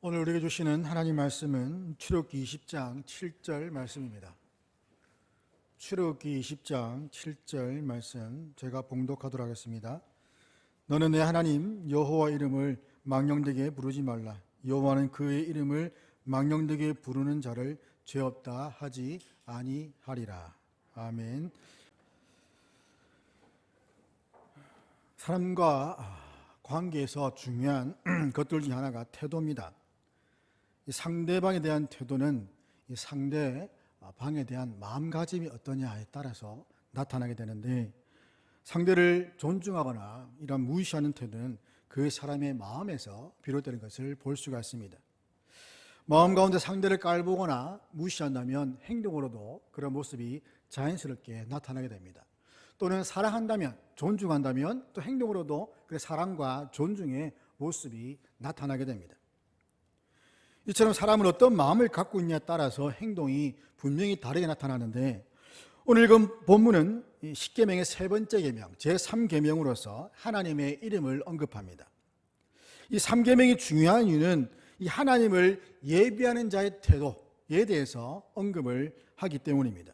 오늘 우리에게 주시는 하나님 말씀은 출애굽기 20장 7절 말씀입니다. 출애굽기 20장 7절 말씀 제가 봉독하도록 하겠습니다. 너는 내 하나님 여호와 이름을 망령되게 부르지 말라. 여호와는 그의 이름을 망령되게 부르는 자를 죄 없다 하지 아니하리라. 아멘. 사람과 관계에서 중요한 것들 중 하나가 태도입니다. 이 상대방에 대한 태도는 이 상대방에 대한 마음가짐이 어떠냐에 따라서 나타나게 되는데, 상대를 존중하거나 이런 무시하는 태도는 그 사람의 마음에서 비롯되는 것을 볼 수가 있습니다. 마음 가운데 상대를 깔보거나 무시한다면 행동으로도 그런 모습이 자연스럽게 나타나게 됩니다. 또는 사랑한다면, 존중한다면 또 행동으로도 그 사랑과 존중의 모습이 나타나게 됩니다. 이처럼 사람은 어떤 마음을 갖고 있냐에 따라서 행동이 분명히 다르게 나타나는데, 오늘 읽은 본문은 십계명의 세 번째 계명, 제3계명으로서 하나님의 이름을 언급합니다. 이 3계명이 중요한 이유는 이 하나님을 예배하는 자의 태도에 대해서 언급을 하기 때문입니다.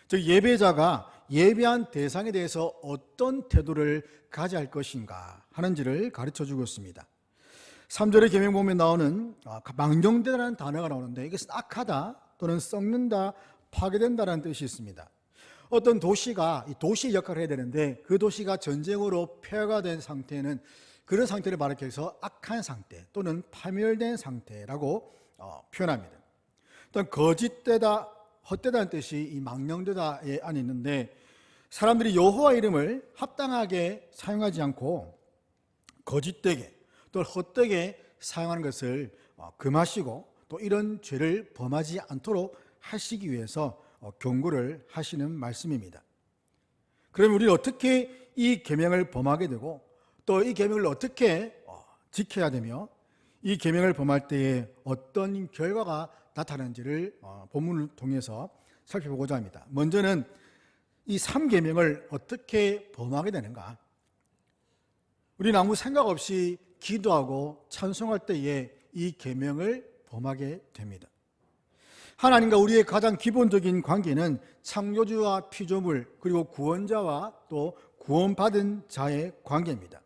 즉, 예배자가 예배한 대상에 대해서 어떤 태도를 가져야 할 것인가 하는지를 가르쳐주고 있습니다. 3절의 계명 보면 나오는 망령되다라는 단어가 나오는데, 이것은 악하다 또는 썩는다, 파괴된다라는 뜻이 있습니다. 어떤 도시가 이 도시의 역할을 해야 되는데 그 도시가 전쟁으로 폐허가 된 상태는 그런 상태를 말하기 위해서 악한 상태 또는 파멸된 상태라고 표현합니다. 또한 거짓되다, 헛되다는 뜻이 이 망령되다에 안에 있는데, 사람들이 여호와 이름을 합당하게 사용하지 않고 거짓되게 또 헛되게 사용하는 것을 금하시고 또 이런 죄를 범하지 않도록 하시기 위해서 경고를 하시는 말씀입니다. 그럼 우리는 어떻게 이 계명을 범하게 되고 또 이 계명을 어떻게 지켜야 되며 이 계명을 범할 때에 어떤 결과가 나타나는지를 본문을 통해서 살펴보고자 합니다. 먼저는 이 3계명을 어떻게 범하게 되는가? 우리는 아무 생각 없이 기도하고 찬송할 때에 이 계명을 범하게 됩니다. 하나님과 우리의 가장 기본적인 관계는 창조주와 피조물 그리고 구원자와 또 구원받은 자의 관계입니다.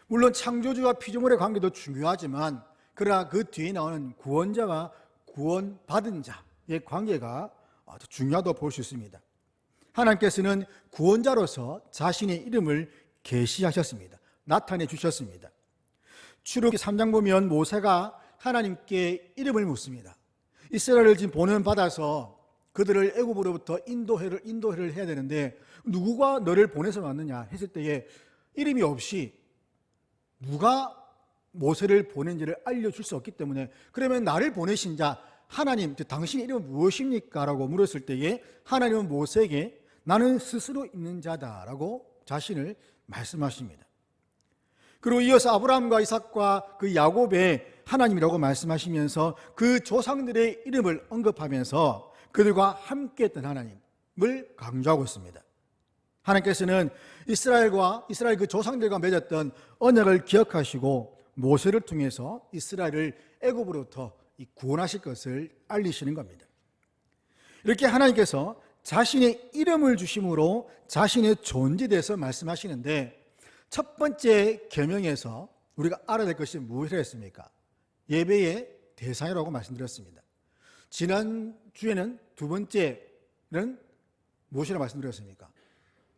물론 창조주와 피조물의 관계도 중요하지만, 그러나 그 뒤에 나오는 구원자와 구원받은 자의 관계가 아주 중요하다고 볼 수 있습니다. 하나님께서는 구원자로서 자신의 이름을 계시하셨습니다. 나타내 주셨습니다. 출애굽기 3장 보면 모세가 하나님께 이름을 묻습니다. 이스라엘을 지금 보내받아서 그들을 애굽으로부터 인도해를 해야 되는데, 누구가 너를 보내서 왔느냐 했을 때에 이름이 없이 누가 모세를 보낸지를 알려줄 수 없기 때문에, 그러면 나를 보내신 자 하나님, 당신의 이름은 무엇입니까? 라고 물었을 때에 하나님은 모세에게 나는 스스로 있는 자다라고 자신을 말씀하십니다. 그리고 이어서 아브라함과 이삭과 그 야곱의 하나님이라고 말씀하시면서 그 조상들의 이름을 언급하면서 그들과 함께했던 하나님을 강조하고 있습니다. 하나님께서는 이스라엘 그 조상들과 맺었던 언약을 기억하시고 모세를 통해서 이스라엘을 애굽으로부터 구원하실 것을 알리시는 겁니다. 이렇게 하나님께서 자신의 이름을 주심으로 자신의 존재에 대해서 말씀하시는데, 첫 번째 계명에서 우리가 알아야 될 것이 무엇이라 했습니까? 예배의 대상이라고 말씀드렸습니다. 지난 주에는 두 번째는 무엇이라고 말씀드렸습니까?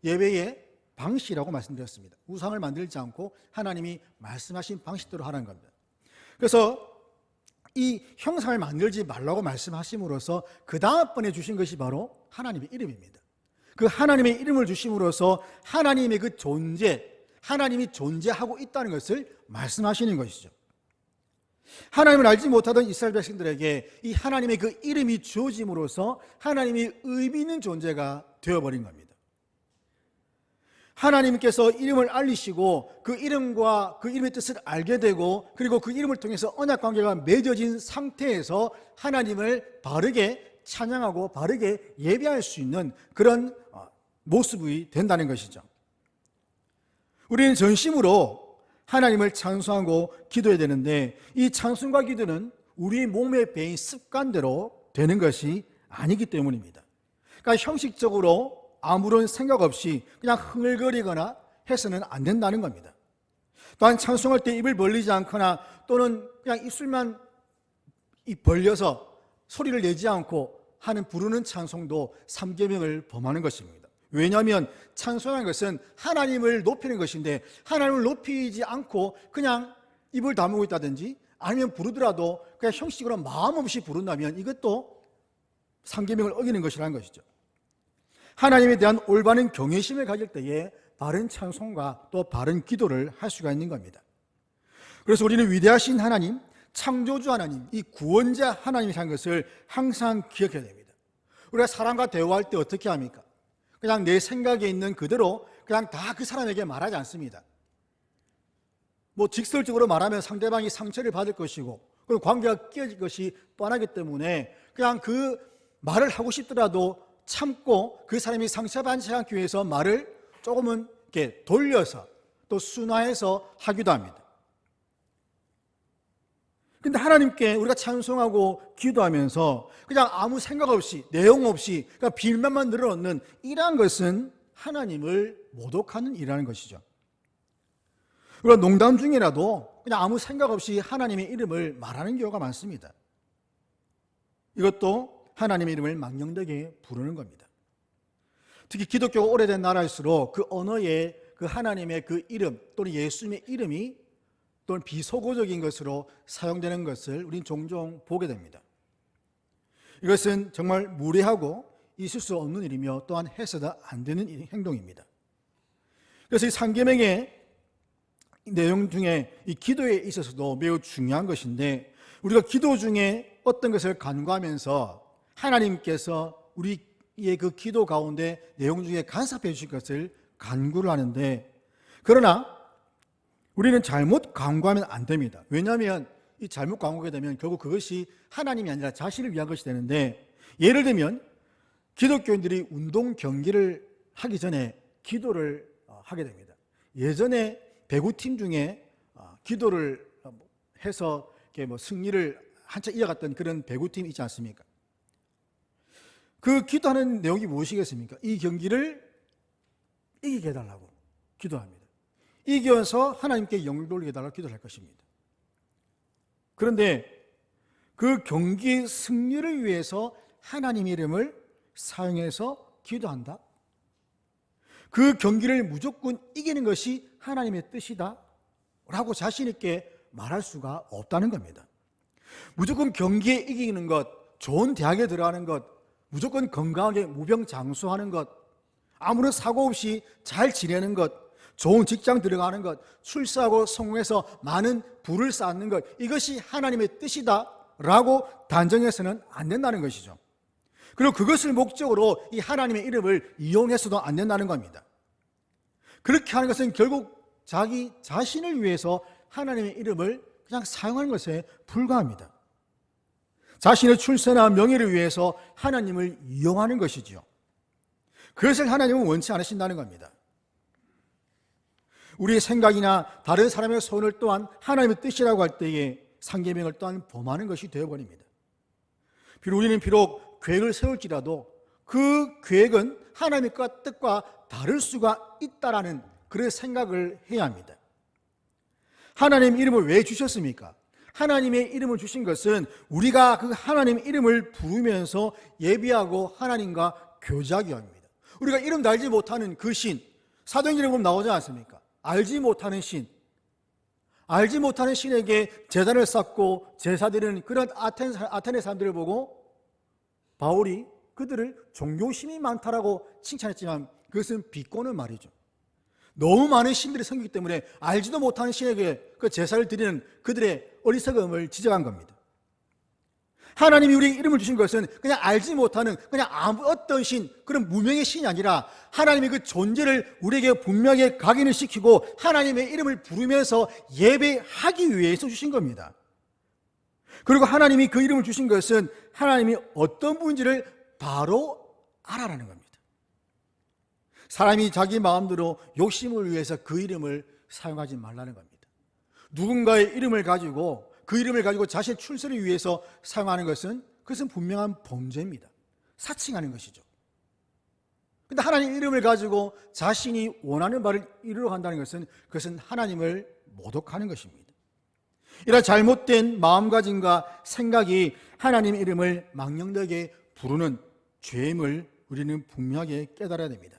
예배의 방식이라고 말씀드렸습니다. 우상을 만들지 않고 하나님이 말씀하신 방식대로 하라는 겁니다. 그래서 이 형상을 만들지 말라고 말씀하심으로써 그 다음번에 주신 것이 바로 하나님의 이름입니다. 그 하나님의 이름을 주심으로써 하나님의 그 존재, 하나님이 존재하고 있다는 것을 말씀하시는 것이죠. 하나님을 알지 못하던 이스라엘 백성들에게 이 하나님의 그 이름이 주어짐으로써 하나님이 의미 있는 존재가 되어버린 겁니다. 하나님께서 이름을 알리시고 그 이름과 그 이름의 뜻을 알게 되고, 그리고 그 이름을 통해서 언약관계가 맺어진 상태에서 하나님을 바르게 찬양하고 바르게 예배할 수 있는 그런 모습이 된다는 것이죠. 우리는 전심으로 하나님을 찬송하고 기도해야 되는데, 이 찬송과 기도는 우리 몸에 배인 습관대로 되는 것이 아니기 때문입니다. 그러니까 형식적으로 아무런 생각 없이 그냥 흥얼거리거나 해서는 안 된다는 겁니다. 또한 찬송할 때 입을 벌리지 않거나 또는 그냥 입술만 벌려서 소리를 내지 않고 하는 부르는 찬송도 삼계명을 범하는 것입니다. 왜냐하면 찬송하는 것은 하나님을 높이는 것인데, 하나님을 높이지 않고 그냥 입을 다물고 있다든지 아니면 부르더라도 그냥 형식으로 마음 없이 부른다면 이것도 삼계명을 어기는 것이라는 것이죠. 하나님에 대한 올바른 경외심을 가질 때에 바른 찬송과 또 바른 기도를 할 수가 있는 겁니다. 그래서 우리는 위대하신 하나님, 창조주 하나님, 이 구원자 하나님이라는 것을 항상 기억해야 됩니다. 우리가 사람과 대화할 때 어떻게 합니까? 그냥 내 생각에 있는 그대로 그냥 다 그 사람에게 말하지 않습니다. 직설적으로 말하면 상대방이 상처를 받을 것이고, 그리고 관계가 깨질 것이 뻔하기 때문에 그냥 그 말을 하고 싶더라도 참고 그 사람이 상처받지 않기 위해서 말을 조금은 이렇게 돌려서 또 순화해서 하기도 합니다. 근데 하나님께 우리가 찬송하고 기도하면서 그냥 아무 생각 없이, 내용 없이 그냥 빌면만 늘어놓는 이러한 것은 하나님을 모독하는 일이라는 것이죠. 우리가 농담 중이라도 그냥 아무 생각 없이 하나님의 이름을 말하는 경우가 많습니다. 이것도 하나님의 이름을 망령되게 부르는 겁니다. 특히 기독교가 오래된 나라일수록 그 언어에 그 하나님의 그 이름 또는 예수님의 이름이 또는 비속어적인 것으로 사용되는 것을 우리는 종종 보게 됩니다. 이것은 정말 무례하고 있을 수 없는 일이며 또한 해서도 안 되는 행동입니다. 그래서 이 삼계명의 내용 중에 이 기도에 있어서도 매우 중요한 것인데, 우리가 기도 중에 어떤 것을 간구하면서 하나님께서 우리의 그 기도 가운데 내용 중에 간섭해 주실 것을 간구를 하는데, 그러나 우리는 잘못 간구하면 안 됩니다. 왜냐하면 이 잘못 간구하게 되면 결국 그것이 하나님이 아니라 자신을 위한 것이 되는데, 예를 들면 기독교인들이 운동 경기를 하기 전에 기도를 하게 됩니다. 예전에 배구팀 중에 기도를 해서 이렇게 승리를 한참 이어갔던 그런 배구팀이 있지 않습니까? 그 기도하는 내용이 무엇이겠습니까? 이 경기를 이기게 해달라고 기도합니다. 이겨서 하나님께 영광을 돌리게 해달라고 기도할 것입니다. 그런데 그 경기 승리를 위해서 하나님의 이름을 사용해서 기도한다? 그 경기를 무조건 이기는 것이 하나님의 뜻이다? 라고 자신 있게 말할 수가 없다는 겁니다. 무조건 경기에 이기는 것, 좋은 대학에 들어가는 것, 무조건 건강하게 무병장수하는 것, 아무런 사고 없이 잘 지내는 것, 좋은 직장 들어가는 것, 출세하고 성공해서 많은 부를 쌓는 것, 이것이 하나님의 뜻이다 라고 단정해서는 안 된다는 것이죠. 그리고 그것을 목적으로 이 하나님의 이름을 이용해서도 안 된다는 겁니다. 그렇게 하는 것은 결국 자기 자신을 위해서 하나님의 이름을 그냥 사용하는 것에 불과합니다. 자신의 출세나 명예를 위해서 하나님을 이용하는 것이지요. 그것을 하나님은 원치 않으신다는 겁니다. 우리의 생각이나 다른 사람의 소원을 또한 하나님의 뜻이라고 할 때에 삼계명을 또한 범하는 것이 되어버립니다. 우리는 비록 계획을 세울지라도 그 계획은 하나님의 뜻과 다를 수가 있다라는 그런 생각을 해야 합니다. 하나님의 이름을 왜 주셨습니까? 하나님의 이름을 주신 것은 우리가 그 하나님의 이름을 부르면서 예비하고 하나님과 교제하기 위함입니다. 우리가 이름도 알지 못하는 그 신, 사도행전에 보면 나오지 않습니까? 알지 못하는 신, 알지 못하는 신에게 제단을 쌓고 제사드리는 그런 아테네 사람들을 보고 바울이 그들을 종교심이 많다라고 칭찬했지만 그것은 비꼬는 말이죠. 너무 많은 신들이 생기기 때문에 알지도 못하는 신에게 그 제사를 드리는 그들의 어리석음을 지적한 겁니다. 하나님이 우리에게 이름을 주신 것은 그냥 알지 못하는 그냥 아무 어떤 신, 그런 무명의 신이 아니라 하나님의 그 존재를 우리에게 분명하게 각인을 시키고 하나님의 이름을 부르면서 예배하기 위해서 주신 겁니다. 그리고 하나님이 그 이름을 주신 것은 하나님이 어떤 분인지를 바로 알아라는 겁니다. 사람이 자기 마음대로 욕심을 위해서 그 이름을 사용하지 말라는 겁니다. 누군가의 이름을 가지고 그 이름을 가지고 자신의 출세를 위해서 사용하는 것은 그것은 분명한 범죄입니다. 사칭하는 것이죠. 그런데 하나님 이름을 가지고 자신이 원하는 바를 이루러 간다는 것은 그것은 하나님을 모독하는 것입니다. 이런 잘못된 마음가짐과 생각이 하나님 이름을 망령되게 부르는 죄임을 우리는 분명하게 깨달아야 됩니다.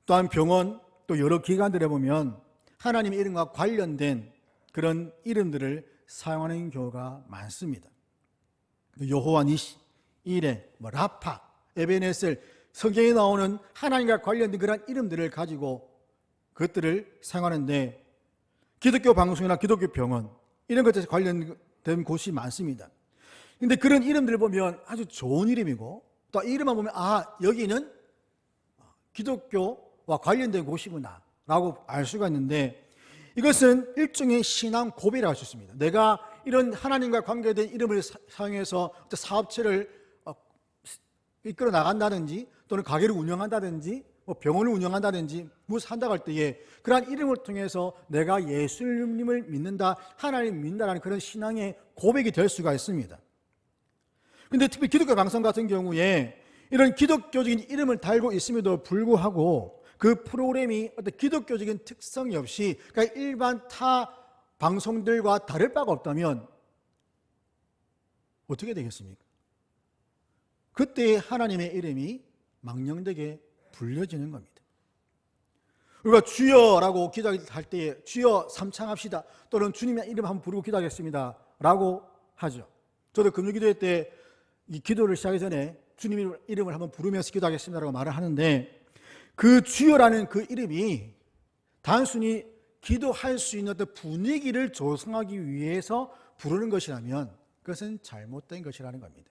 또한 병원 또 여러 기관들에 보면 하나님 이름과 관련된 그런 이름들을 사용하는 경우가 많습니다. 여호와 니시, 이레, 라파, 에베네셀, 성경에 나오는 하나님과 관련된 그런 이름들을 가지고 그것들을 사용하는데 기독교 방송이나 기독교 병원 이런 것에 관련된 곳이 많습니다. 그런데 그런 이름들을 보면 아주 좋은 이름이고 또 이름만 보면 여기는 기독교와 관련된 곳이구나 라고 알 수가 있는데 이것은 일종의 신앙 고백이라고 할 수 있습니다. 내가 이런 하나님과 관계된 이름을 사용해서 사업체를 이끌어 나간다든지 또는 가게를 운영한다든지 병원을 운영한다든지 무엇을 한다고 할 때에 그러한 이름을 통해서 내가 예수님을 믿는다, 하나님을 믿는다라는 그런 신앙의 고백이 될 수가 있습니다. 그런데 특히 기독교 방송 같은 경우에 이런 기독교적인 이름을 달고 있음에도 불구하고 그 프로그램이 어떤 기독교적인 특성이 없이 그러니까 일반 타 방송들과 다를 바가 없다면 어떻게 되겠습니까? 그때 하나님의 이름이 망령되게 불려지는 겁니다. 우리가 주여라고 기도할 때에 주여 삼창합시다 또는 주님의 이름 한번 부르고 기도하겠습니다 라고 하죠. 저도 금요기도회 때 이 기도를 시작하기 전에 주님의 이름을 한번 부르면서 기도하겠습니다 라고 말을 하는데 그 주여라는 그 이름이 단순히 기도할 수 있는 어떤 분위기를 조성하기 위해서 부르는 것이라면 그것은 잘못된 것이라는 겁니다.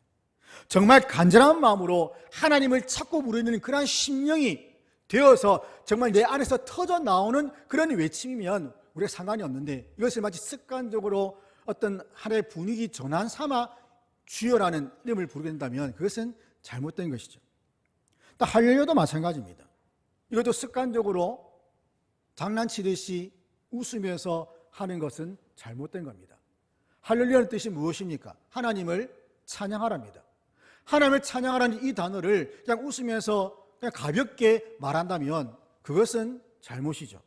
정말 간절한 마음으로 하나님을 찾고 부르는 그러한 심령이 되어서 정말 내 안에서 터져 나오는 그런 외침이면 우리가 상관이 없는데 이것을 마치 습관적으로 어떤 하나의 분위기 전환 삼아 주여라는 이름을 부르게 된다면 그것은 잘못된 것이죠. 또 할렐루야도 마찬가지입니다. 이것도 습관적으로 장난치듯이 웃으면서 하는 것은 잘못된 겁니다. 할렐루야의 뜻이 무엇입니까? 하나님을 찬양하랍니다. 하나님을 찬양하라는 이 단어를 그냥 웃으면서 그냥 가볍게 말한다면 그것은 잘못이죠.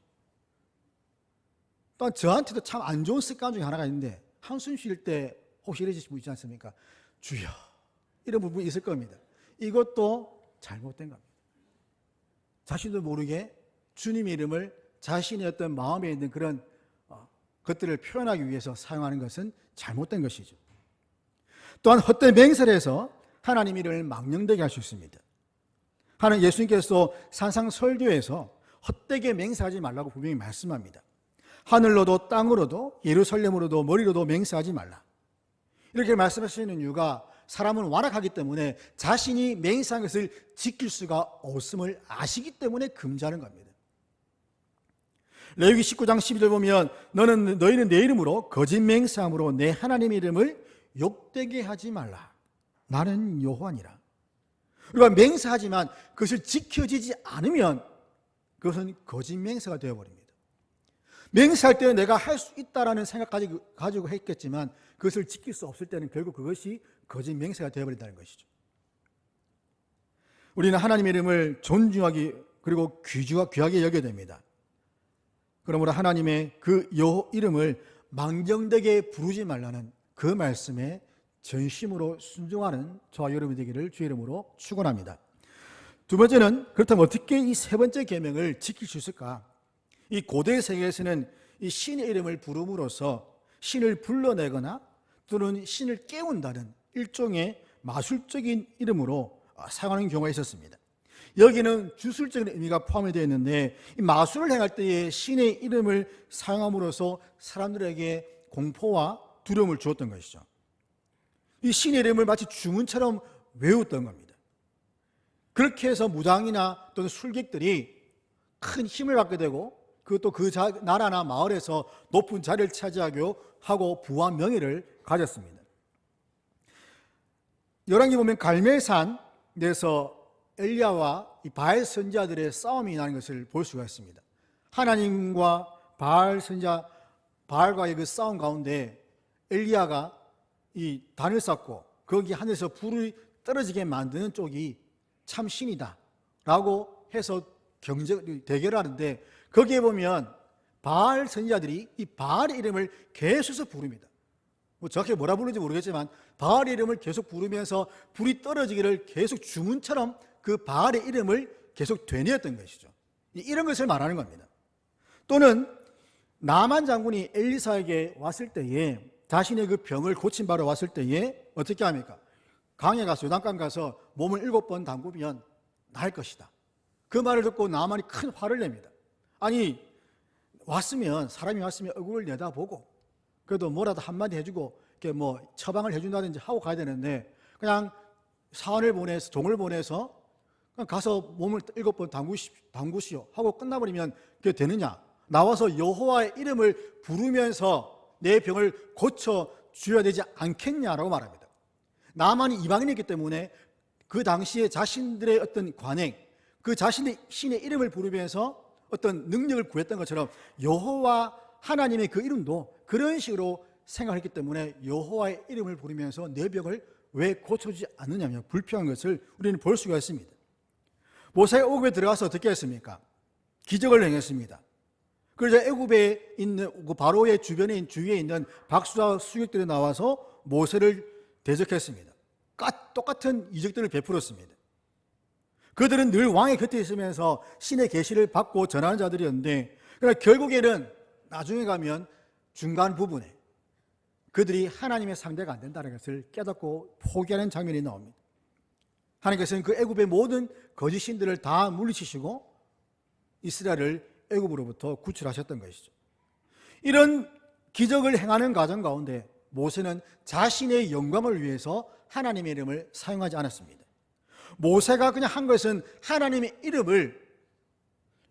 또한 저한테도 참 안 좋은 습관 중에 하나가 있는데 한숨 쉴 때 혹시 이러시는 분 있지 않습니까? 주여 이런 부분이 있을 겁니다. 이것도 잘못된 겁니다. 자신도 모르게 주님의 이름을 자신의 어떤 마음에 있는 그런 것들을 표현하기 위해서 사용하는 것은 잘못된 것이죠. 또한 헛된 맹세를 해서 하나님 이름을 망령되게 할 수 있습니다. 하나님 예수님께서 산상설교에서 헛되게 맹세하지 말라고 분명히 말씀합니다. 하늘로도 땅으로도 예루살렘으로도 머리로도 맹세하지 말라. 이렇게 말씀하시는 이유가 사람은 완악하기 때문에 자신이 맹세한 것을 지킬 수가 없음을 아시기 때문에 금지하는 겁니다. 레위기 19장 12절 보면 너희는 내 이름으로 거짓 맹세함으로 내 하나님 이름을 욕되게 하지 말라. 나는 여호와니라. 우리가 맹세하지만 그것을 지켜지지 않으면 그것은 거짓 맹세가 되어버립니다. 맹세할 때는 내가 할 수 있다라는 생각까지 가지고 했겠지만 그것을 지킬 수 없을 때는 결국 그것이 거짓 맹세가 되어버린다는 것이죠. 우리는 하나님의 이름을 존중하기 그리고 귀하게 여겨야 됩니다. 그러므로 하나님의 그 이름을 망령되게 부르지 말라는 그 말씀에 전심으로 순종하는 저와 여러분이 되기를 주의 이름으로 축원합니다. 두 번째는 그렇다면 어떻게 이 세 번째 계명을 지킬 수 있을까? 이 고대 세계에서는 이 신의 이름을 부름으로써 신을 불러내거나 또는 신을 깨운다는 일종의 마술적인 이름으로 사용하는 경우가 있었습니다. 여기는 주술적인 의미가 포함이 되어 있는데 이 마술을 행할 때에 신의 이름을 사용함으로써 사람들에게 공포와 두려움을 주었던 것이죠. 이 신의 이름을 마치 주문처럼 외웠던 겁니다. 그렇게 해서 무당이나 또는 술객들이 큰 힘을 받게 되고 그것도 그 나라나 마을에서 높은 자리를 차지하고 하고 부와 명예를 가졌습니다. 열왕기 보면 갈멜산에서 엘리야와 이 바알 선지자들의 싸움이 나는 것을 볼 수가 있습니다. 하나님과 바알 선지자 바알과의 그 싸움 가운데 엘리야가 이 단을 쌓고 거기 하늘에서 불이 떨어지게 만드는 쪽이 참 신이다 라고 해서 대결을 하는데, 거기에 보면 바알 선지자들이 이 바알의 이름을 계속해서 부릅니다. 뭐 정확히 뭐라 부르는지 모르겠지만 바알의 이름을 계속 부르면서 불이 떨어지기를 계속 주문처럼 그 바알의 이름을 계속 되뇌었던 것이죠. 이런 것을 말하는 겁니다. 또는 나만 장군이 엘리사에게 왔을 때에, 자신의 그 병을 고침받아 왔을 때에 어떻게 합니까? 강에 가서, 요단강 가서 몸을 7번 담그면 나을 것이다. 그 말을 듣고 나만이 큰 화를 냅니다. 아니, 사람이 왔으면 얼굴을 내다보고 그래도 뭐라도 한마디 해주고 이렇게 뭐 처방을 해준다든지 하고 가야 되는데, 그냥 사원을 보내서, 종을 보내서 그냥 가서 몸을 7번 담그시오 하고 끝나버리면 그게 되느냐? 나와서 여호와의 이름을 부르면서 내 병을 고쳐 주어야 되지 않겠냐라고 말합니다. 나만이 이방인이기 때문에 그 당시에 자신들의 어떤 관행, 그 자신의 신의 이름을 부르면서 어떤 능력을 구했던 것처럼 여호와 하나님의 그 이름도 그런 식으로 생각했기 때문에 여호와의 이름을 부르면서 내 병을 왜 고쳐주지 않느냐며 불평한 것을 우리는 볼 수가 있습니다. 모세가 애굽에 들어가서 어떻게 했습니까? 기적을 행했습니다. 그래서 애굽에 있는 그 바로의 주위에 있는 박수와 수객들이 나와서 모세를 대적했습니다. 똑같은 이적들을 베풀었습니다. 그들은 늘 왕의 곁에 있으면서 신의 계시를 받고 전하는 자들이었는데, 그러나 결국에는 나중에 가면 중간 부분에 그들이 하나님의 상대가 안 된다는 것을 깨닫고 포기하는 장면이 나옵니다. 하나님께서는 그 애굽의 모든 거짓 신들을 다 물리치시고 이스라엘을 애굽으로부터 구출하셨던 것이죠. 이런 기적을 행하는 과정 가운데 모세는 자신의 영광을 위해서 하나님의 이름을 사용하지 않았습니다. 모세가 그냥 한 것은 하나님의 이름을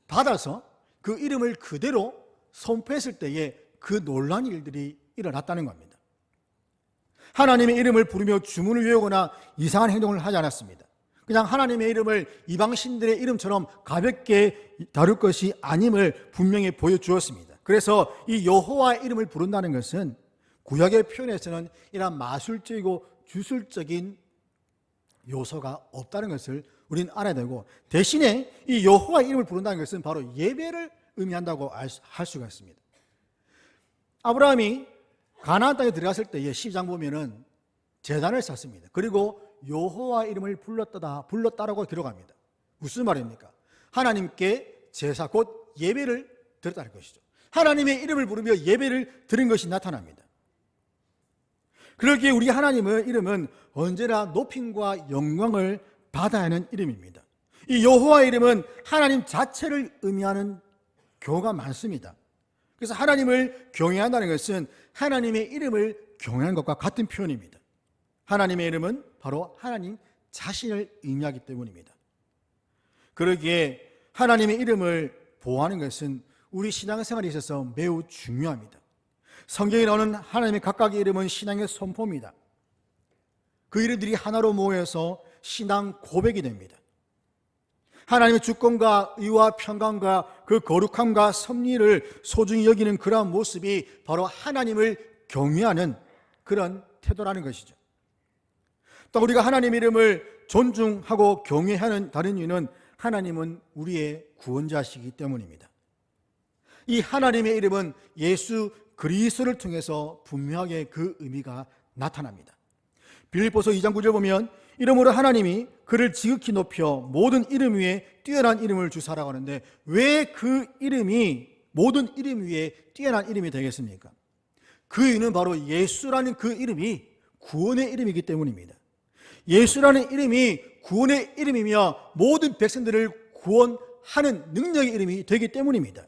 받아서 그 이름을 그대로 선포했을 때에 그 놀라운 일들이 일어났다는 겁니다. 하나님의 이름을 부르며 주문을 외우거나 이상한 행동을 하지 않았습니다. 그냥 하나님의 이름을 이방신들의 이름처럼 가볍게 다룰 것이 아님을 분명히 보여주었습니다. 그래서 이 여호와의 이름을 부른다는 것은 구약의 표현에서는 이런 마술적이고 주술적인 요소가 없다는 것을 우리는 알아야 되고, 대신에 이 여호와의 이름을 부른다는 것은 바로 예배를 의미한다고 할 수가 있습니다. 아브라함이 가나안 땅에 들어갔을 때에 12장 보면은 제단을 쌌습니다. 그리고 여호와의 이름을 불렀다라고 기록합니다. 무슨 말입니까? 하나님께 제사 곧 예배를 드렸다는 것이죠. 하나님의 이름을 부르며 예배를 드린 것이 나타납니다. 그러기에 우리 하나님의 이름은 언제나 높임과 영광을 받아야 하는 이름입니다. 이 여호와의 이름은 하나님 자체를 의미하는 경우가 많습니다. 그래서 하나님을 경외한다는 것은 하나님의 이름을 경외하는 것과 같은 표현입니다. 하나님의 이름은 바로 하나님 자신을 의미하기 때문입니다. 그러기에 하나님의 이름을 보호하는 것은 우리 신앙생활에 있어서 매우 중요합니다. 성경에 나오는 하나님의 각각의 이름은 신앙의 선포입니다. 그 이름들이 하나로 모여서 신앙 고백이 됩니다. 하나님의 주권과 의와 평강과 그 거룩함과 섭리를 소중히 여기는 그러한 모습이 바로 하나님을 경외하는 그런 태도라는 것이죠. 또 우리가 하나님 이름을 존중하고 경외하는 다른 이유는 하나님은 우리의 구원자시기 때문입니다. 이 하나님의 이름은 예수 그리스도를 통해서 분명하게 그 의미가 나타납니다. 빌립보서 2장 9절 보면 이름으로 하나님이 그를 지극히 높여 모든 이름 위에 뛰어난 이름을 주사라고 하는데, 왜 그 이름이 모든 이름 위에 뛰어난 이름이 되겠습니까? 그 이유는 바로 예수라는 그 이름이 구원의 이름이기 때문입니다. 예수라는 이름이 구원의 이름이며 모든 백성들을 구원하는 능력의 이름이 되기 때문입니다.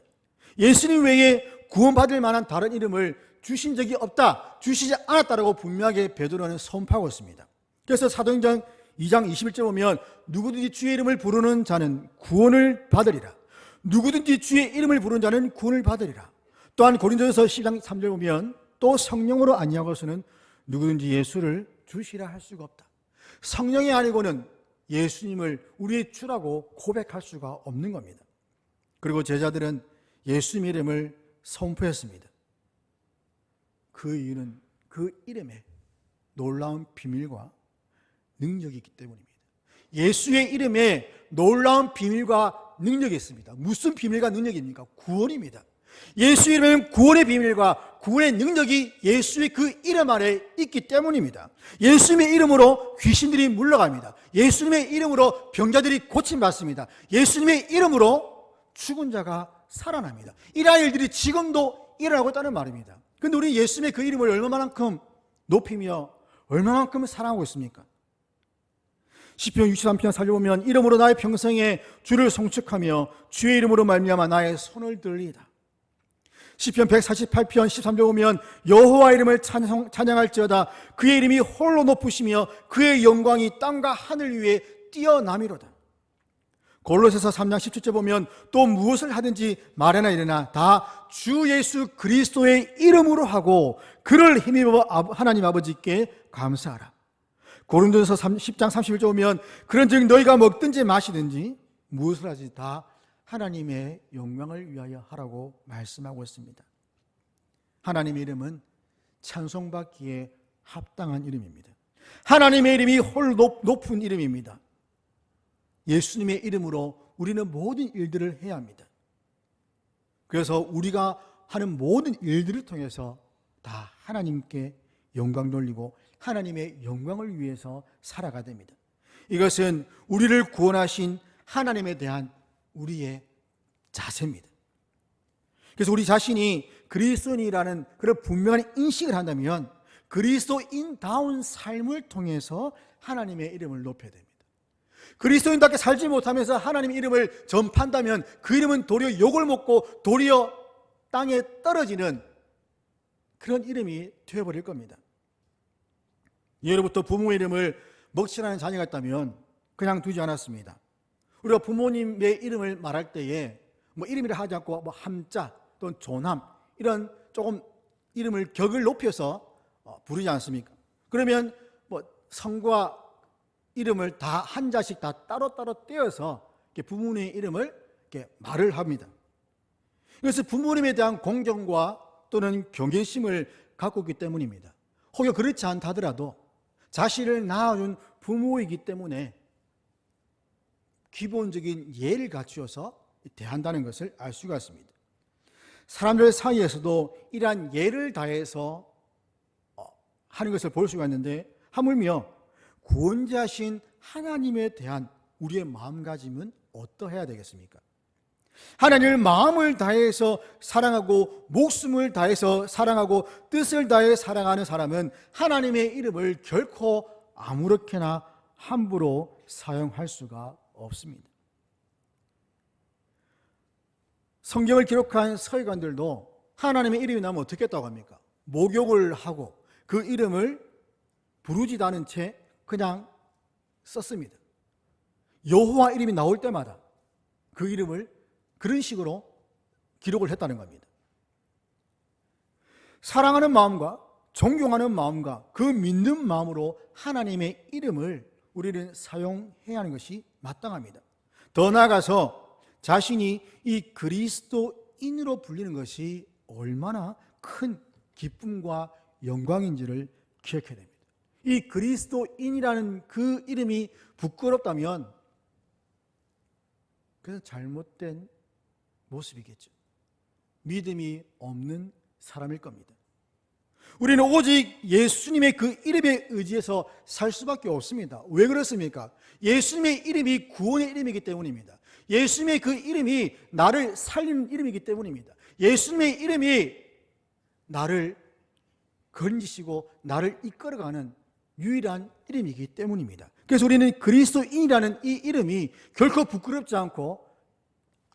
예수님 외에 구원받을 만한 다른 이름을 주신 적이 없다, 주시지 않았다라고 분명하게 베드로는 선포하고 있습니다. 그래서 사도행전 2장 21절 보면 누구든지 주의 이름을 부르는 자는 구원을 받으리라. 누구든지 주의 이름을 부르는 자는 구원을 받으리라. 또한 고린도전서 10장 3절 보면 또 성령으로 아니하고서는 누구든지 예수를 주시라 할 수가 없다. 성령이 아니고는 예수님을 우리의 주라고 고백할 수가 없는 겁니다. 그리고 제자들은 예수님 이름을 선포했습니다. 그 이유는 그 이름에 놀라운 비밀과 능력이 있기 때문입니다. 예수의 이름에 놀라운 비밀과 능력이 있습니다. 무슨 비밀과 능력입니까? 구원입니다. 예수 이름에는 구원의 비밀과 구원의 능력이 예수의 그 이름 안에 있기 때문입니다. 예수님의 이름으로 귀신들이 물러갑니다. 예수님의 이름으로 병자들이 고침받습니다. 예수님의 이름으로 죽은 자가 살아납니다. 이러한 일들이 지금도 일어나고 있다는 말입니다. 그런데 우리 예수님의 그 이름을 얼마만큼 높이며 얼마만큼 사랑하고 있습니까? 시편 63편 살펴보면 이름으로 나의 평생에 주를 송축하며 주의 이름으로 말미암아 나의 손을 들리이다. 시편 148편 13절 보면 여호와 이름을 찬양할지어다. 그의 이름이 홀로 높으시며 그의 영광이 땅과 하늘 위에 뛰어남이로다. 골로새서 3장 17절 보면 또 무엇을 하든지 말하나 이르나 다 주 예수 그리스도의 이름으로 하고 그를 힘입어 하나님 아버지께 감사하라. 고린도전서 10장 31절 보면 그런즉 너희가 먹든지 마시든지 무엇을 하든지 다 하나님의 영광을 위하여 하라고 말씀하고 있습니다. 하나님의 이름은 찬송받기에 합당한 이름입니다. 하나님의 이름이 홀로 높은 이름입니다. 예수님의 이름으로 우리는 모든 일들을 해야 합니다. 그래서 우리가 하는 모든 일들을 통해서 다 하나님께 영광 돌리고 하나님의 영광을 위해서 살아가야 됩니다. 이것은 우리를 구원하신 하나님에 대한 우리의 자세입니다. 그래서 우리 자신이 그리스도인이라는 그런 분명한 인식을 한다면 그리스도인다운 삶을 통해서 하나님의 이름을 높여야 됩니다. 그리스도인답게 살지 못하면서 하나님의 이름을 전파한다면 그 이름은 도리어 욕을 먹고 도리어 땅에 떨어지는 그런 이름이 되어버릴 겁니다. 예로부터 부모의 이름을 먹칠하는 자녀가 있다면 그냥 두지 않았습니다. 우리가 부모님의 이름을 말할 때에 뭐 이름이라 하지 않고 뭐 함자 또는 조남 이런 조금 이름을 격을 높여서 부르지 않습니까? 그러면 뭐 성과 이름을 다 한 자씩 다 따로따로 떼어서 부모님의 이름을 이렇게 말을 합니다. 그래서 부모님에 대한 공경과 또는 경외심을 갖고 있기 때문입니다. 혹여 그렇지 않다 하더라도 자신을 낳아준 부모이기 때문에 기본적인 예를 갖추어서 대한다는 것을 알 수가 있습니다. 사람들 사이에서도 이러한 예를 다해서 하는 것을 볼 수가 있는데 하물며 구원자신 하나님에 대한 우리의 마음가짐은 어떠해야 되겠습니까? 하나님을 마음을 다해서 사랑하고 목숨을 다해서 사랑하고 뜻을 다해 사랑하는 사람은 하나님의 이름을 결코 아무렇게나 함부로 사용할 수가 없습니다. 성경을 기록한 서기관들도 하나님의 이름이 나면 어떻게 했다고 합니까? 목욕을 하고 그 이름을 부르지도 않은 채 그냥 썼습니다. 여호와 이름이 나올 때마다 그 이름을 그런 식으로 기록을 했다는 겁니다. 사랑하는 마음과 존경하는 마음과 그 믿는 마음으로 하나님의 이름을 우리는 사용해야 하는 것이 마땅합니다. 더 나아가서 자신이 이 그리스도인으로 불리는 것이 얼마나 큰 기쁨과 영광인지를 기억해야 됩니다. 이 그리스도인이라는 그 이름이 부끄럽다면 그래서 잘못된 모습이겠죠. 믿음이 없는 사람일 겁니다. 우리는 오직 예수님의 그 이름에 의지해서 살 수밖에 없습니다. 왜 그렇습니까? 예수님의 이름이 구원의 이름이기 때문입니다. 예수님의 그 이름이 나를 살리는 이름이기 때문입니다. 예수님의 이름이 나를 건지시고 나를 이끌어가는 유일한 이름이기 때문입니다. 그래서 우리는 그리스도인이라는 이 이름이 결코 부끄럽지 않고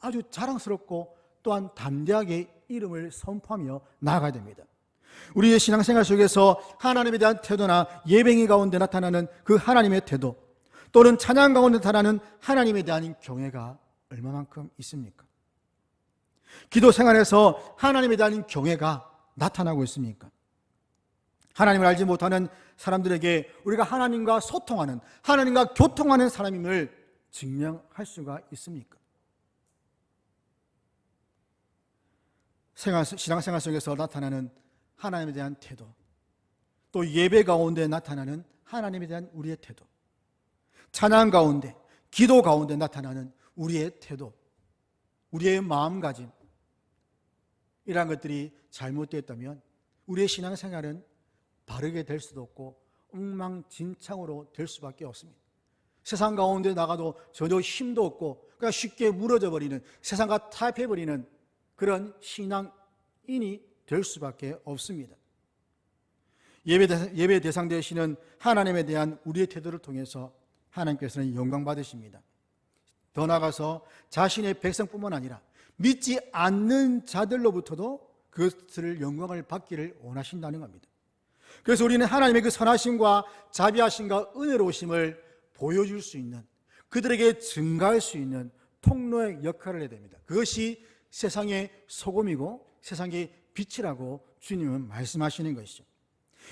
아주 자랑스럽고 또한 담대하게 이름을 선포하며 나아가야 됩니다. 우리의 신앙생활 속에서 하나님에 대한 태도나 예배의 가운데 나타나는 그 하나님의 태도 또는 찬양 가운데 나타나는 하나님에 대한 경외가 얼마만큼 있습니까? 기도 생활에서 하나님에 대한 경외가 나타나고 있습니까? 하나님을 알지 못하는 사람들에게 우리가 하나님과 소통하는, 하나님과 교통하는 사람임을 증명할 수가 있습니까? 신앙생활 속에서 나타나는 하나님에 대한 태도, 또 예배 가운데 나타나는 하나님에 대한 우리의 태도, 찬양 가운데, 기도 가운데 나타나는 우리의 태도, 우리의 마음가짐, 이러한 것들이 잘못되었다면 우리의 신앙생활은 바르게 될 수도 없고 엉망진창으로 될 수밖에 없습니다. 세상 가운데 나가도 전혀 힘도 없고 그냥 쉽게 무너져 버리는, 세상과 타협해버리는 그런 신앙인이 될 수밖에 없습니다. 예배 대상 되시는 하나님에 대한 우리의 태도를 통해서 하나님께서는 영광 받으십니다. 더 나아가서 자신의 백성뿐만 아니라 믿지 않는 자들로부터도 그것을 영광을 받기를 원하신다는 겁니다. 그래서 우리는 하나님의 그 선하심과 자비하심과 은혜로우심을 보여줄 수 있는, 그들에게 증가할 수 있는 통로의 역할을 해야 됩니다. 그것이 세상의 소금이고 세상의 빛이라고 주님은 말씀하시는 것이죠.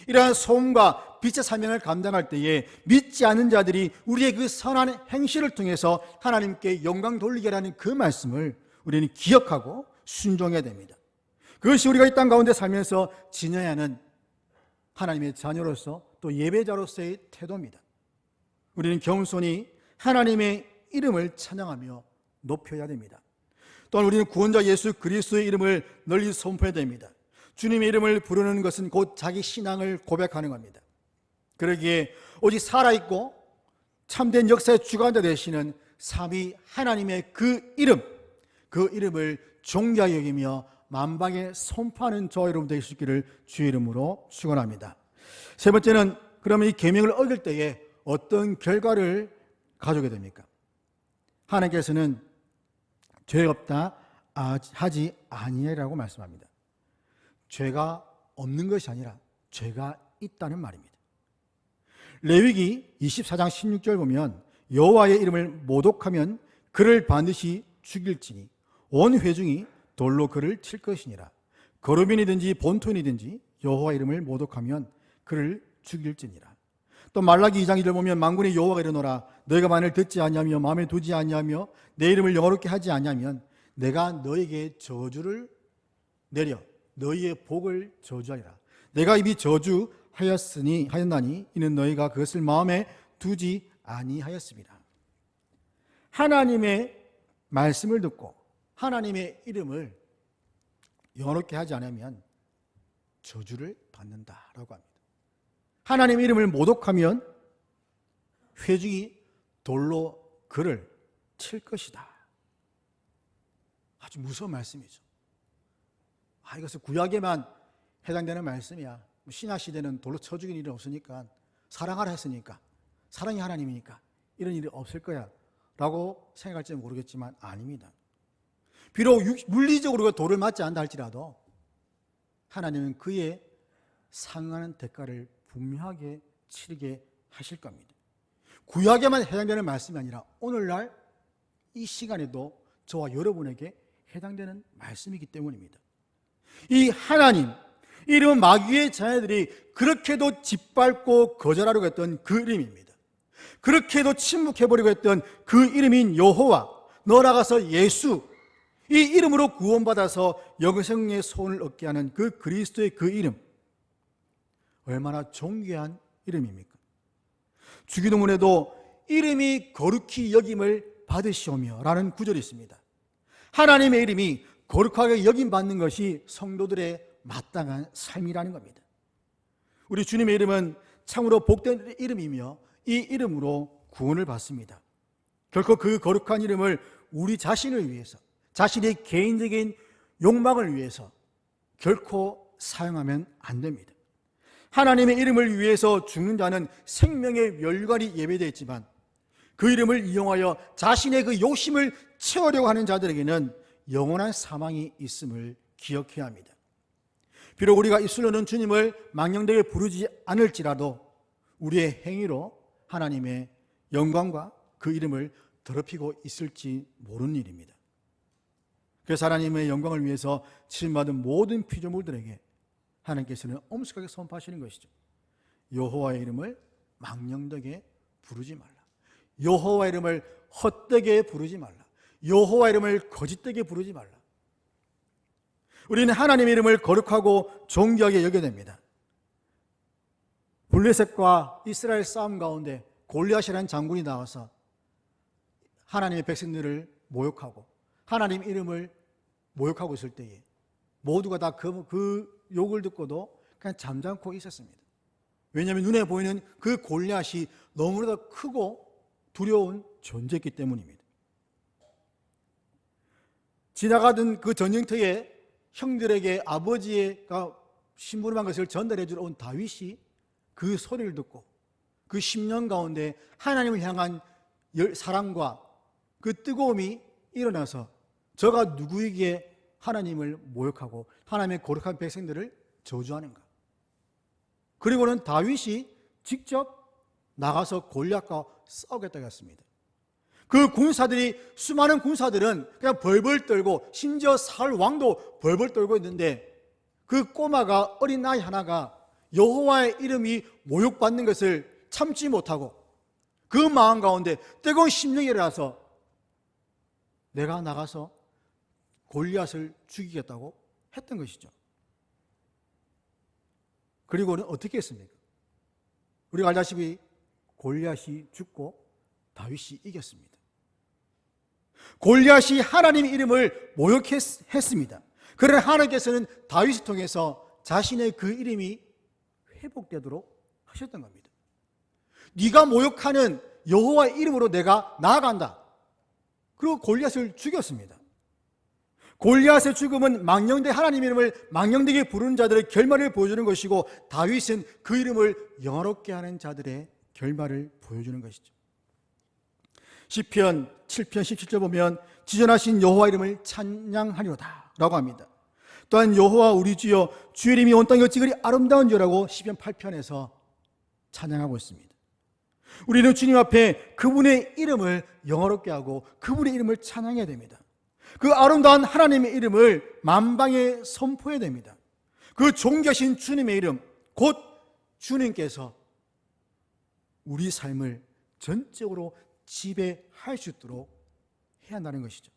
이러한 소금과 빛의 사명을 감당할 때에 믿지 않는 자들이 우리의 그 선한 행실을 통해서 하나님께 영광 돌리게 하라는 그 말씀을 우리는 기억하고 순종해야 됩니다. 그것이 우리가 이 땅 가운데 살면서 지녀야 하는 하나님의 자녀로서 또 예배자로서의 태도입니다. 우리는 겸손히 하나님의 이름을 찬양하며 높여야 됩니다. 또한 우리는 구원자 예수 그리스도의 이름을 널리 선포해야 됩니다. 주님의 이름을 부르는 것은 곧 자기 신앙을 고백하는 겁니다. 그러기에 오직 살아있고 참된 역사의 주관자 되시는 삼위 하나님의 그 이름을 존귀하게 여기며 만방에 선포하는 저와 여러분 되실 수 있기를 주의 이름으로 축원합니다. 세 번째는, 그러면 이 계명을 어길 때에 어떤 결과를 가져오게 됩니까? 하나님께서는 죄 없다 하지 아니하라고 말씀합니다. 죄가 없는 것이 아니라 죄가 있다는 말입니다. 레위기 24장 16절 보면 여호와의 이름을 모독하면 그를 반드시 죽일지니 온 회중이 돌로 그를 칠 것이니라. 거루민이든지 본토인이든지 여호와 이름을 모독하면 그를 죽일지니라. 또 말라기 2장 1절 보면 만군의 여호와가 이르노라 너희가 만일 듣지 아니하며 마음에 두지 아니하며 내 이름을 영화롭게 하지 아니하면 내가 너에게 저주를 내려 너희의 복을 저주하리라. 내가 이미 저주하였나니 이는 너희가 그것을 마음에 두지 아니하였습니다. 하나님의 말씀을 듣고 하나님의 이름을 영화롭게 하지 않으면 저주를 받는다라고 합니다. 하나님의 이름을 모독하면 회중이 돌로 그를 칠 것이다. 아주 무서운 말씀이죠. 이것은 구약에만 해당되는 말씀이야. 신약 시대는 돌로 쳐 죽이는 일이 없으니까, 사랑하라 했으니까, 사랑이 하나님이니까 이런 일이 없을 거야 라고 생각할지 모르겠지만 아닙니다. 비록 물리적으로 돌을 맞지 않는다 할지라도 하나님은 그에 상응하는 대가를 분명하게 치르게 하실 겁니다. 구약에만 해당되는 말씀이 아니라 오늘날 이 시간에도 저와 여러분에게 해당되는 말씀이기 때문입니다. 이 하나님, 이름은 마귀의 자녀들이 그렇게도 짓밟고 거절하려고 했던 그 이름입니다. 그렇게도 침묵해버리고 했던 그 이름인 여호와, 나아가서 예수, 이 이름으로 구원받아서 영생의 소원을 얻게 하는 그 그리스도의 그 이름, 얼마나 존귀한 이름입니까? 주기도문에도 이름이 거룩히 여김을 받으시오며 라는 구절이 있습니다. 하나님의 이름이 거룩하게 여김받는 것이 성도들의 마땅한 삶이라는 겁니다. 우리 주님의 이름은 참으로 복된 이름이며 이 이름으로 구원을 받습니다. 결코 그 거룩한 이름을 우리 자신을 위해서, 자신의 개인적인 욕망을 위해서 결코 사용하면 안 됩니다. 하나님의 이름을 위해서 죽는 자는 생명의 멸관이 예배되어 있지만 그 이름을 이용하여 자신의 그 욕심을 채우려고 하는 자들에게는 영원한 사망이 있음을 기억해야 합니다. 비록 우리가 입술로는 주님을 망령되게 부르지 않을지라도 우리의 행위로 하나님의 영광과 그 이름을 더럽히고 있을지 모르는 일입니다. 그래서 하나님의 영광을 위해서 치림받은 모든 피조물들에게 하나님께서는 엄숙하게 선포하시는 것이죠. 여호와의 이름을 망령되게 부르지 말라. 여호와의 이름을 헛되게 부르지 말라. 여호와의 이름을 거짓되게 부르지 말라. 우리는 하나님의 이름을 거룩하고 존귀하게 여겨야 됩니다. 블레셋과 이스라엘 싸움 가운데 골리앗이라는 장군이 나와서 하나님의 백성들을 모욕하고 하나님 이름을 모욕하고 있을 때에 모두가 다 그 욕을 듣고도 그냥 잠잠고 있었습니다. 왜냐하면 눈에 보이는 그 골리앗이 너무나도 크고 두려운 존재였기 때문입니다. 지나가던 그 전쟁터에 형들에게 아버지가 심부름한 것을 전달해 주러 온 다윗이 그 소리를 듣고 그 10년 가운데 하나님을 향한 사랑과 그 뜨거움이 일어나서 저가 누구에게 하나님을 모욕하고 하나님의 거룩한 백성들을 저주하는가. 그리고는 다윗이 직접 나가서 골리앗과 싸우겠다고 했습니다. 그 군사들이, 수많은 군사들은 그냥 벌벌 떨고, 심지어 사울 왕도 벌벌 떨고 있는데 그 꼬마가, 어린 아이 하나가 여호와의 이름이 모욕받는 것을 참지 못하고 그 마음 가운데 뜨거운 심령이 일어나서 내가 나가서 골리앗을 죽이겠다고 했던 것이죠. 그리고는 어떻게 했습니까? 우리가 알다시피 골리앗이 죽고 다윗이 이겼습니다. 골리앗이 하나님의 이름을 모욕했습니다. 그러나 하나님께서는 다윗을 통해서 자신의 그 이름이 회복되도록 하셨던 겁니다. 네가 모욕하는 여호와의 이름으로 내가 나아간다. 그리고 골리앗을 죽였습니다. 골리앗의 죽음은 망령되 하나님의 이름을 망령되게 부르는 자들의 결말을 보여주는 것이고, 다윗은 그 이름을 영화롭게 하는 자들의 결말을 보여주는 것이죠. 시편 7편 17절 보면 지존하신 여호와 이름을 찬양하리로다 라고 합니다. 또한 여호와 우리 주여 주의 이름이 온 땅에 어찌 그리 아름다운 주라고 시편 8편에서 찬양하고 있습니다. 우리는 주님 앞에 그분의 이름을 영화롭게 하고 그분의 이름을 찬양해야 됩니다. 그 아름다운 하나님의 이름을 만방에 선포해야 됩니다. 그 존귀하신 주님의 이름, 곧 주님께서 우리 삶을 전적으로 지배할 수 있도록 해야 한다는 것이죠.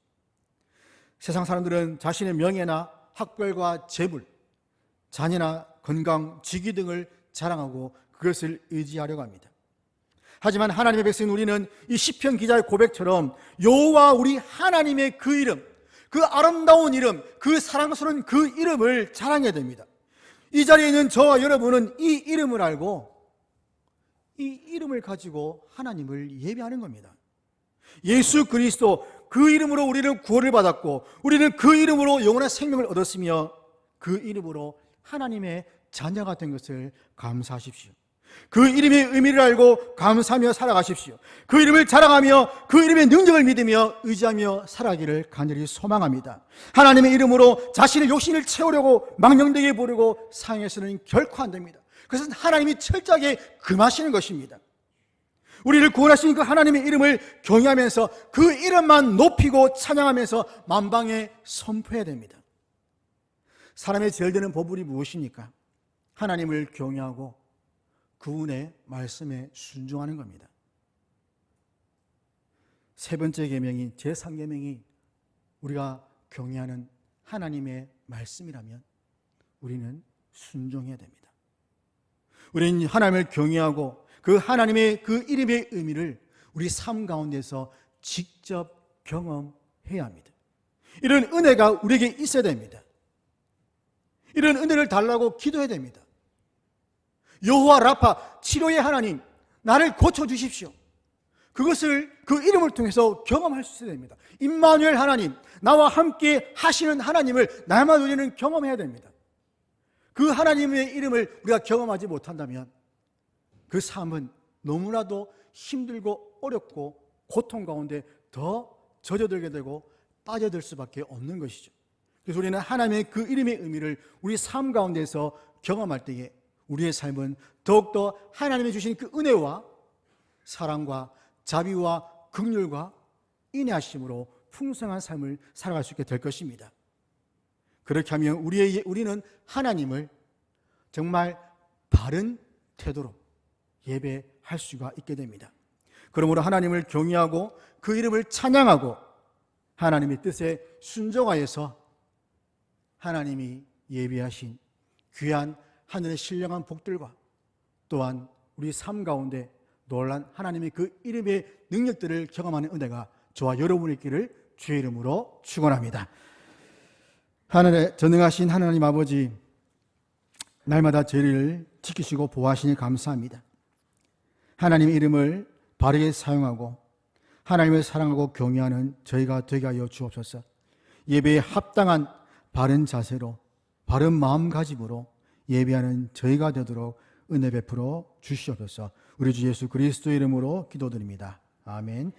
세상 사람들은 자신의 명예나 학벌과 재물, 자녀나 건강, 직위 등을 자랑하고 그것을 의지하려고 합니다. 하지만 하나님의 백성 우리는 이 시편 기자의 고백처럼 여호와 우리 하나님의 그 이름, 그 아름다운 이름, 그 사랑스러운 그 이름을 자랑해야 됩니다. 이 자리에 있는 저와 여러분은 이 이름을 알고 이 이름을 가지고 하나님을 예배하는 겁니다. 예수 그리스도, 그 이름으로 우리는 구원을 받았고 우리는 그 이름으로 영원한 생명을 얻었으며 그 이름으로 하나님의 자녀가 된 것을 감사하십시오. 그 이름의 의미를 알고 감사하며 살아가십시오. 그 이름을 자랑하며 그 이름의 능력을 믿으며 의지하며 살아가기를 간절히 소망합니다. 하나님의 이름으로 자신의 욕심을 채우려고 망령되게 부르고 상해서는 결코 안 됩니다. 그것은 하나님이 철저하게 금하시는 것입니다. 우리를 구원하신 그 하나님의 이름을 경외하면서 그 이름만 높이고 찬양하면서 만방에 선포해야 됩니다. 사람의 제일 되는 보물이 무엇입니까? 하나님을 경외하고 그분의 말씀에 순종하는 겁니다. 세 번째 계명인 제3계명이 우리가 경외하는 하나님의 말씀이라면 우리는 순종해야 됩니다. 우리는 하나님을 경외하고 그 하나님의 그 이름의 의미를 우리 삶 가운데서 직접 경험해야 합니다. 이런 은혜가 우리에게 있어야 됩니다. 이런 은혜를 달라고 기도해야 됩니다. 여호와 라파, 치료의 하나님, 나를 고쳐주십시오. 그것을 그 이름을 통해서 경험할 수 있어야 됩니다. 임마누엘 하나님, 나와 함께 하시는 하나님을 날마다 우리는 경험해야 됩니다. 그 하나님의 이름을 우리가 경험하지 못한다면 그 삶은 너무나도 힘들고 어렵고 고통 가운데 더 젖어들게 되고 빠져들 수밖에 없는 것이죠. 그래서 우리는 하나님의 그 이름의 의미를 우리 삶 가운데서 경험할 때에 우리의 삶은 더욱더 하나님이 주신 그 은혜와 사랑과 자비와 긍휼과 인내하심으로 풍성한 삶을 살아갈 수 있게 될 것입니다. 그렇게 하면 우리는 하나님을 정말 바른 태도로 예배할 수가 있게 됩니다. 그러므로 하나님을 경외하고 그 이름을 찬양하고 하나님의 뜻에 순종하여서 하나님이 예비하신 귀한 하늘의 신령한 복들과 또한 우리 삶 가운데 놀란 하나님의 그 이름의 능력들을 경험하는 은혜가 저와 여러분의 있기를 주의 이름으로 축원합니다. 하늘에 전능하신 하나님 아버지, 날마다 저희를 지키시고 보호하시니 감사합니다. 하나님의 이름을 바르게 사용하고 하나님을 사랑하고 경외하는 저희가 되게 하여 주옵소서. 예배에 합당한 바른 자세로 바른 마음가짐으로 예배하는 저희가 되도록 은혜 베풀어 주시옵소서. 우리 주 예수 그리스도의 이름으로 기도드립니다. 아멘.